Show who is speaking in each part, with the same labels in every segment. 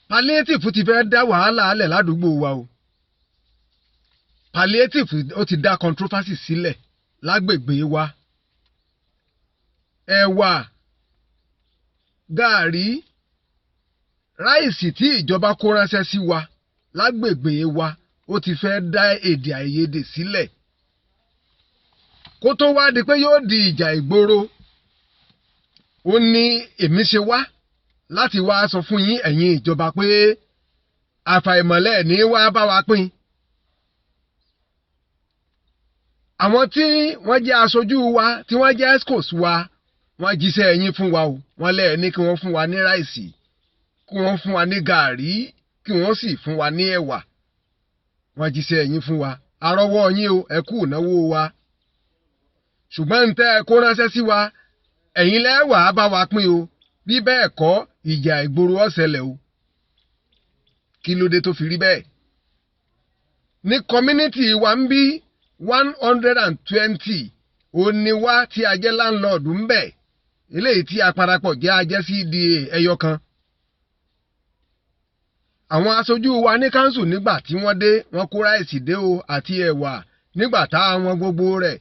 Speaker 1: Palliative ti fẹ́ dá wàhálà alẹ̀ ládùúgbò wa o. Palliative ó ti dá controversy sílẹ̀ lágbègbè wa. Ẹ̀wà, gààrí, ráìsì tí ìjọba kó ránṣẹ́ sí wa lágbègbè wa ó ti fẹ́ dá èdè àìyedè sílẹ̀. Kó tó wá di pé yóò di ìjà ìgboro, ó ní èmi ṣe wá láti wá sọ fún yín ẹ̀yin ìjọba pé àfàìmọ̀lẹ́ ní wá bá wa pín. Àwọn tí wọ́n jẹ́ aṣojú wa tí wọ́n jẹ́ escos wa wọ́n jíṣẹ́ ẹ̀yin fún wa o. Wọ́n lẹ́ẹ̀ ní kí wọ́n fún wa ní ráìsì, kí wọ́n fún wa ní gààrí, kí wọ́n sì fún wa ní ẹ̀wà. Wọ́n jíṣẹ́ ẹ̀yin fún wa. Àrọ́wọ́ yín o, ẹ kú ìnáwó wa. Ṣùgbọ́n ń tẹ́ ẹ kó ránṣẹ́ sí wa, ẹ̀yin lẹ́wà bá wa pín o. Bí bẹ́ẹ̀ kọ́ ìjà ìgboro ó ṣẹlẹ̀ o. Kí ló dé tó fi rí bẹ́ẹ̀? Ní community wa ń bí 120 òní wá tí a jẹ́ landlord ń bẹ̀. Eléyìí tí a parapọ̀ jẹ́ ajẹ́ CDA ẹyọ kan. Àwọn aṣojú wa ní council nígbà tí wọ́n dé, wọ́n kó ráìsì dé o àti ẹ̀wà. Nígbà táwọn gbogbo rẹ̀,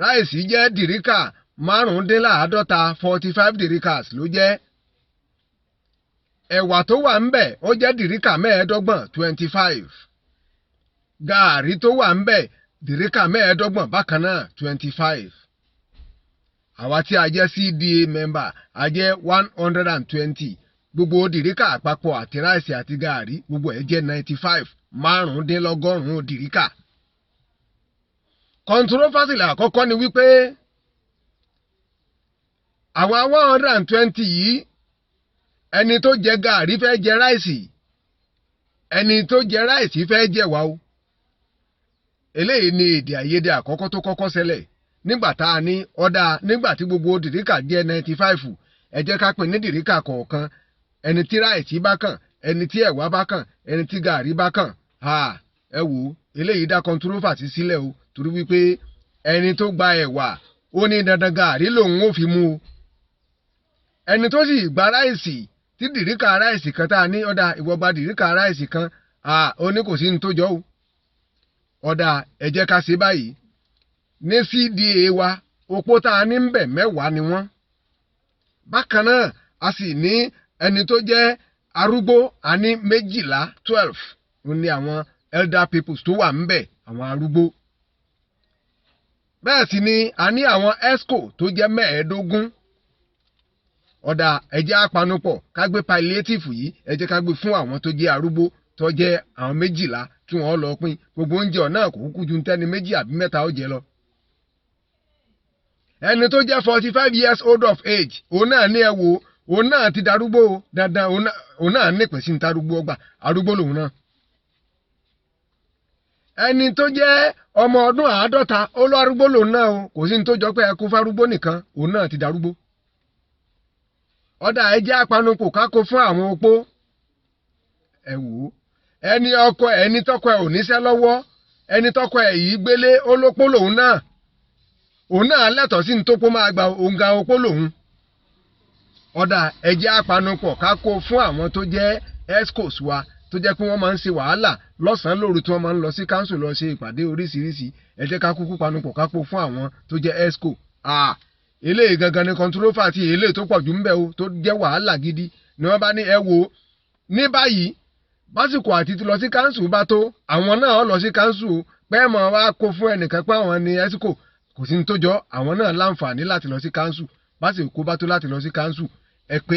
Speaker 1: ráìsì jẹ́ dìríkà 55 45 dìríkàs ló jẹ́. Ẹ̀wà tó wà ń bẹ̀ ó jẹ́ dìríkà 25 25. Gààrí tó wà ń bẹ̀ dìríkà 25 bákan náà 25. Àwa tí a jẹ́ CDA member a jẹ́ 120. Gbogbo dìríkà àpapọ̀ àti ráìsì àti gààrí gbogbo ẹ̀ jẹ́ 95 25 dìríkà. Controversy àkọ́kọ́ ni wípé àwọn 120 yìí, ẹni tó jẹ gààrí fẹ́ jẹ ráìsì, ẹni tó jẹ ráìsì fẹ́ jẹ ẹ̀wà o. Eléyìí ni èdè àìyedè àkọ́kọ́ tó kọ́kọ́ ṣẹlẹ̀ nígbà tá a ní ọ̀dà nígbà tí gbogbo dìríkà jẹ́ 95 ẹ jẹ́ ká pín ní dìríkà kọ̀ọ̀kan. Ẹni tí ráìsì bá kàn, ẹni tí ẹ̀wà bá kàn, ẹni tí gààrí bá kàn. Ẹ wò ó, eléyìí dá controversy sílẹ̀ o, torí wípé ẹni tó gba ẹ̀wà ó ní dandan gààrí lòun ó fi mú o. Ẹni tó sì gba ráìsì tí dìríkà ráìsì kan tá a ní ọ̀dà ìwọ gba dìríkà ráìsì kan, ó ní kò sí ní tó jọ o. Ọ̀dà ẹ jẹ́ ká ṣe báyìí. Ní CDA wa, opó tá a ní ń bẹ̀ 10 ni wọ́n. Bákan náà a sì ní ẹni tó jẹ́ arúgbó a ní 12. Ó ní àwọn elder peoples tó wà ń bẹ̀, àwọn arúgbó. Bẹ́ẹ̀ sì ni a ní àwọn esco tó jẹ́ 15. Ọ̀dà ẹ jẹ́ á panupọ̀ ká gbé palliative yìí, ẹ jẹ́ ká gbé fún àwọn tó jẹ́ arúgbó tó jẹ́ àwọn 12 kí wọ́n lọ pín. Gbogbo oúnjẹ náà kò kúkú ju tẹ́ni 2 àbí 3 ó jẹ lọ. Ẹni tó jẹ́ 45 years old of age, òun náà ní ẹ wò, òun náà ti darúgbó dandan, òun náà nípìn sí tarúgbó ọgbà, arúgbó lòun náà. Ẹni tó jẹ́ ọmọ ọdún 50 ó lọ arúgbó lòun náà o, kò sí ní tó jọ pé ẹ kó fárúgbó nìkan, òun náà ti darúgbó. Ọ̀dà ẹ jẹ́ apanupọ̀ ká kó fún àwọn opó. Ẹ wò ó, ẹni tọ́kọ ẹ̀ ò níṣẹ́ lọ́wọ́, ẹni tọ́kọ ẹ̀ yìí gbélé olópó lòun náà. Òun náà lẹ́tọ̀ọ́ sí ní tó pó máa gba òǹga opó lòun. Ọ̀dà ẹ jẹ́ apanupọ̀ ká kó fún àwọn tó jẹ́ escos wa tó jẹ́ pé wọ́n máa ń ṣe wàhálà lọ́sàn-án lóru tí wọ́n máa ń lọ sí council lọ ṣe ìpàdé oríṣiríṣi. Ẹ jẹ́ ká kúkú panupọ̀ ká kó fún àwọn tó jẹ́ esco. Eléyìí gangan ni controversy eléyìí tó pọ̀ jù ń bẹ o, tó jẹ́ wàhálà gidi ni wọ́n bá ní ẹ wò ó. Ní báyìí básìkò àti ti lọ sí council bá tó, àwọn náà lọ sí council pé mọ̀ wá kó fún ẹnìkan pé àwọn ni esco, kò sí ní tó jọ, àwọn náà láǹfààní láti lọ sí council. Básìkò bá tó láti lọ sí council, ẹ pé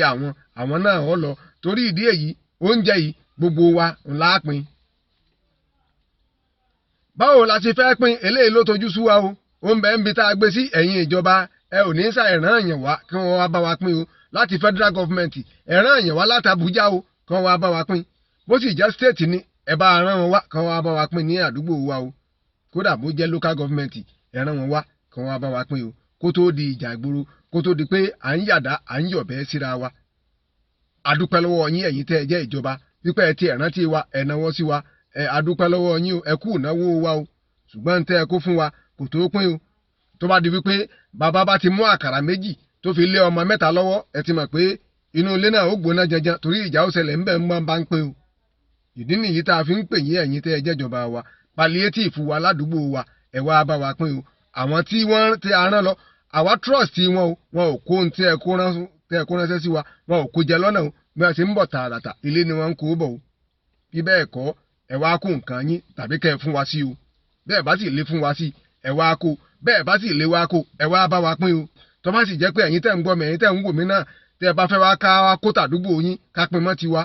Speaker 1: àwọn náà ó lọ. Torí ìdí èyí, oúnjẹ yìí gbogbo wa ńlá pín. Báwo la ti fẹ́ pín? Eléyìí ló tojú sú wa o. Ó ń bẹ ń bi tá a gbé sí ẹ̀yin ìjọba, ẹ ò ní ṣàìrán èèyàn wá kí wọ́n wá bá wa pín o. Láti federal government, ẹ̀rán èèyàn wá láti Abuja o kí wọ́n wá bá wa pín. Bó sì jẹ́ state ni, ẹ bá rán wọn wá kí wọ́n wá bá wa pín ní àdúgbò wa o. Kódà bó jẹ́ local government, ẹ rán wọn wá kí wọ́n wá bá wa pín o. Kó tó di ìjà ìgboro, kó tó di pé à ń yàdá à ń yọ̀bẹ síra wa. Adúpẹ́ lọ́wọ́ yín ẹ̀yin tẹ́ ẹ jẹ́ ìjọba wípé ẹ ti ẹ̀rántí wa, ẹ náwó sí wa. Adúpẹ́ lọ́wọ́ yín o, ẹ kú ìnáwó wa o. Ṣùgbọ́n tẹ́ ẹ kó fún wa kò tó pín o. Tó bá di wípé bàbá bá ti mú àkàrà 2 tó fi lé ọmọ 3 lọ́wọ́, ẹ ti mọ̀ pé inú ilé náà ó gbóná janjan torí ìjà ó ṣẹlẹ̀ ńbẹ̀ ń bá ń pín o. ìdí nìyí tá a fi ń pè yín ẹ̀yin tẹ́ ẹ jẹ́jọba wa palliative wa ládùúgbò wa ẹ wá bá wa pín o. àwọn tí wọ́n ti arán lọ àwa trust wọn o wọn ò kó ohun tí ẹ kó ránṣẹ́ sí wa wọn ò kó jẹ lọ́nà o bí wọ́n ṣe ń bọ̀ tààràtà ilé ni wọ́n ń kó bọ̀ o. bí bẹ́ẹ̀ kọ́ ẹ wá kó nǹkan yín tàbí kẹ́ ẹ fún wa sí o. bẹ́ẹ̀ bá sì lè fún wa sí ẹ wá kó bẹ́ẹ̀ bá sì lè wá kó ẹ wá bá wa pín o. tó bá sì jẹ́ pé ẹ̀yin tẹ́ ń gbọ́ mi ẹ̀yin tẹ́ ń wò mí náà tẹ́ ẹ bá fẹ́ wá ká wá kó tàdúgbò yín ká pín mọ́ tiwa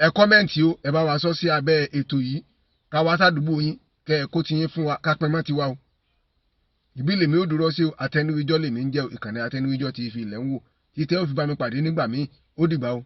Speaker 1: ẹ kọ́mẹ́ǹtì o ẹ bá wa sọ sí abẹ́ ètò yìí ká wá sádùúgbò yín kẹ́ ẹ kó tiyín fún wa ká pín mọ́ tiwa o. ìbí lèmi ó dúró sí o Àtẹnuwíjọ́ lèmi ń jẹ́ ìkànnì Àtẹnuwíjọ́ TV ilẹ̀ ń wò títẹ́ ó fi bá mi pàdé nígbà míì ó dìgbà o.